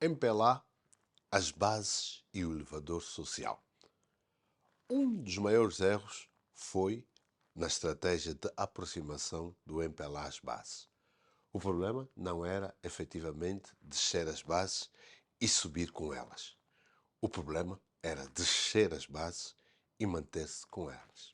MPLA, as bases e o elevador social. Um dos maiores erros foi na estratégia de aproximação do MPLA às bases. O problema não era efetivamente descer as bases e subir com elas. O problema era descer as bases e manter-se com elas.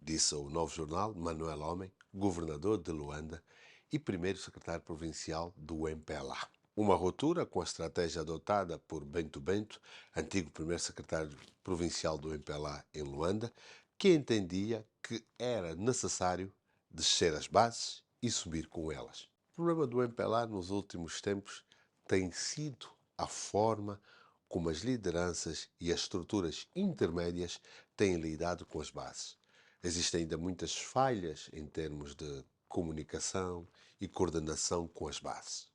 Disse o Novo Jornal Manuel Homem, governador de Luanda e primeiro secretário provincial do MPLA. Uma ruptura com a estratégia adotada por Bento Bento, antigo primeiro secretário provincial do MPLA em Luanda, que entendia que era necessário descer as bases e subir com elas. O problema do MPLA nos últimos tempos tem sido a forma como as lideranças e as estruturas intermédias têm lidado com as bases. Existem ainda muitas falhas em termos de comunicação e coordenação com as bases.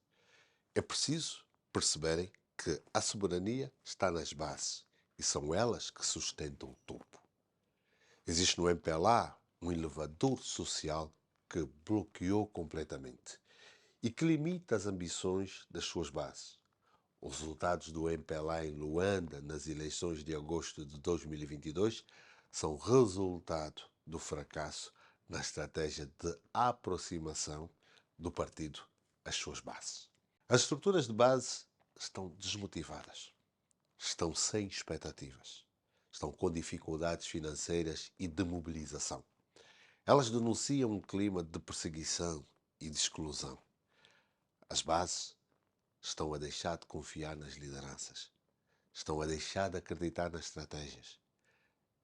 É preciso perceberem que a soberania está nas bases e são elas que sustentam o topo. Existe no MPLA um elevador social que bloqueou completamente e que limita as ambições das suas bases. Os resultados do MPLA em Luanda nas eleições de agosto de 2022 são resultado do fracasso na estratégia de aproximação do partido às suas bases. As estruturas de base estão desmotivadas, estão sem expectativas, estão com dificuldades financeiras e de mobilização. Elas denunciam um clima de perseguição e de exclusão. As bases estão a deixar de confiar nas lideranças, estão a deixar de acreditar nas estratégias.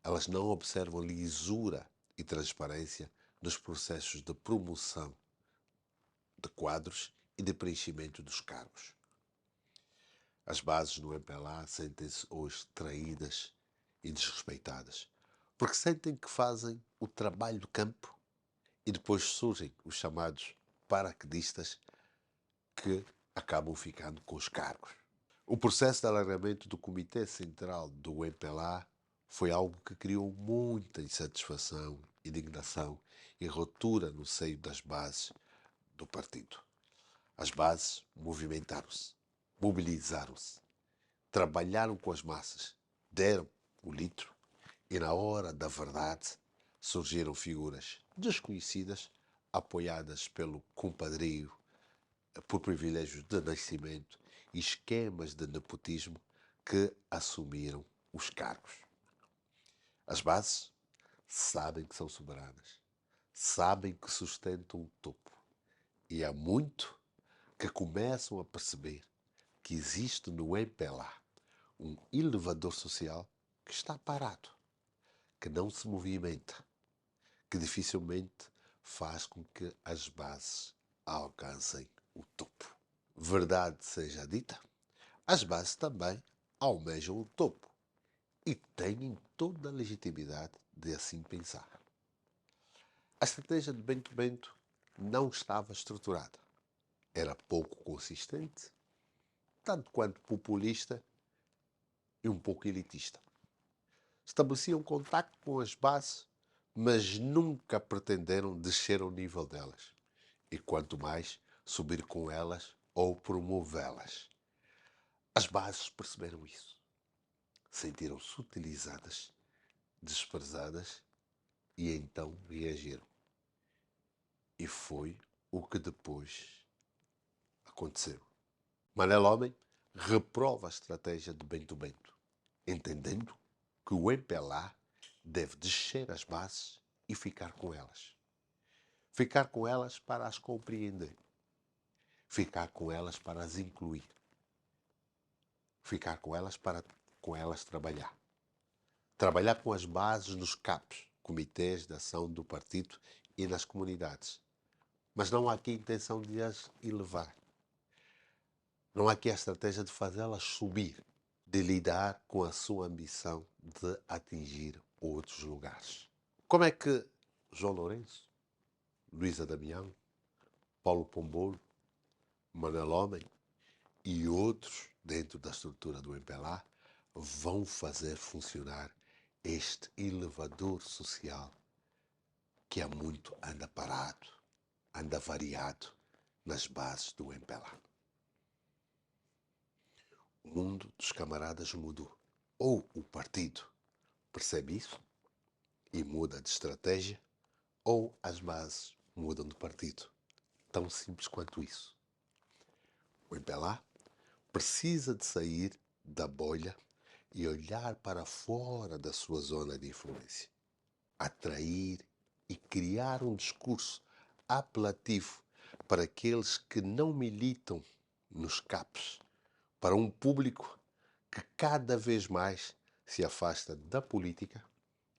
Elas não observam lisura e transparência nos processos de promoção de quadros e de preenchimento dos cargos. As bases no MPLA sentem-se hoje traídas e desrespeitadas, porque sentem que fazem o trabalho do campo e depois surgem os chamados paraquedistas que acabam ficando com os cargos. O processo de alargamento do Comitê Central do MPLA foi algo que criou muita insatisfação, indignação e ruptura no seio das bases do partido. As bases movimentaram-se, mobilizaram-se, trabalharam com as massas, deram o litro e, na hora da verdade, surgiram figuras desconhecidas, apoiadas pelo compadrio, por privilégios de nascimento e esquemas de nepotismo que assumiram os cargos. As bases sabem que são soberanas, sabem que sustentam o topo e há muito que começam a perceber que existe no MPLA um elevador social que está parado, que não se movimenta, que dificilmente faz com que as bases alcancem o topo. Verdade seja dita, as bases também almejam o topo e têm toda a legitimidade de assim pensar. A estratégia de Bento Bento não estava estruturada. Era pouco consistente, tanto quanto populista e um pouco elitista. Estabeleciam contacto com as bases, mas nunca pretenderam descer ao nível delas. E quanto mais, subir com elas ou promovê-las. As bases perceberam isso. Sentiram-se utilizadas, desprezadas e então reagiram. E foi o que depois aconteceu. Manel Homem reprova a estratégia de Bento Bento, entendendo que o MPLA deve descer as bases e ficar com elas. Ficar com elas para as compreender. Ficar com elas para as incluir. Ficar com elas para com elas trabalhar. Trabalhar com as bases nos CAPs, Comitês de Ação do Partido, e nas comunidades. Mas não há aqui a intenção de as elevar. Não há aqui a estratégia de fazê-las subir, de lidar com a sua ambição de atingir outros lugares. Como é que João Lourenço, Luísa Damião, Paulo Pombolo, Manel Homem e outros dentro da estrutura do MPLA vão fazer funcionar este elevador social que há muito anda parado, anda variado nas bases do MPLA? O mundo dos camaradas mudou. Ou o partido percebe isso e muda de estratégia, ou as bases mudam de partido. Tão simples quanto isso. O MPLA precisa de sair da bolha e olhar para fora da sua zona de influência. Atrair e criar um discurso apelativo para aqueles que não militam nos CAPs, para um público que cada vez mais se afasta da política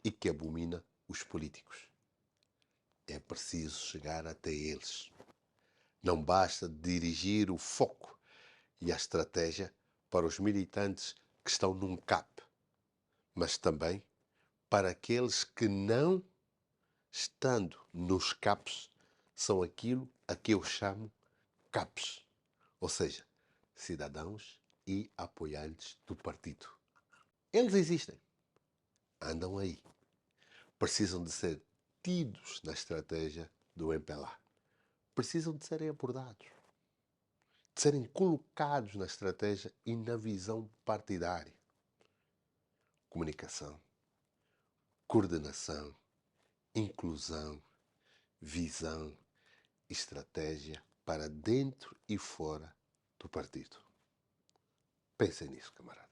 e que abomina os políticos. É preciso chegar até eles. Não basta dirigir o foco e a estratégia para os militantes que estão num CAP, mas também para aqueles que não, estando nos CAPs, são aquilo a que eu chamo CAPs, ou seja, cidadãos e apoiantes do partido. Eles existem, andam aí, precisam de ser tidos na estratégia do MPLA, precisam de serem abordados, de serem colocados na estratégia e na visão partidária. Comunicação, coordenação, inclusão, visão, estratégia para dentro e fora do partido. Pensem nisso, camarada.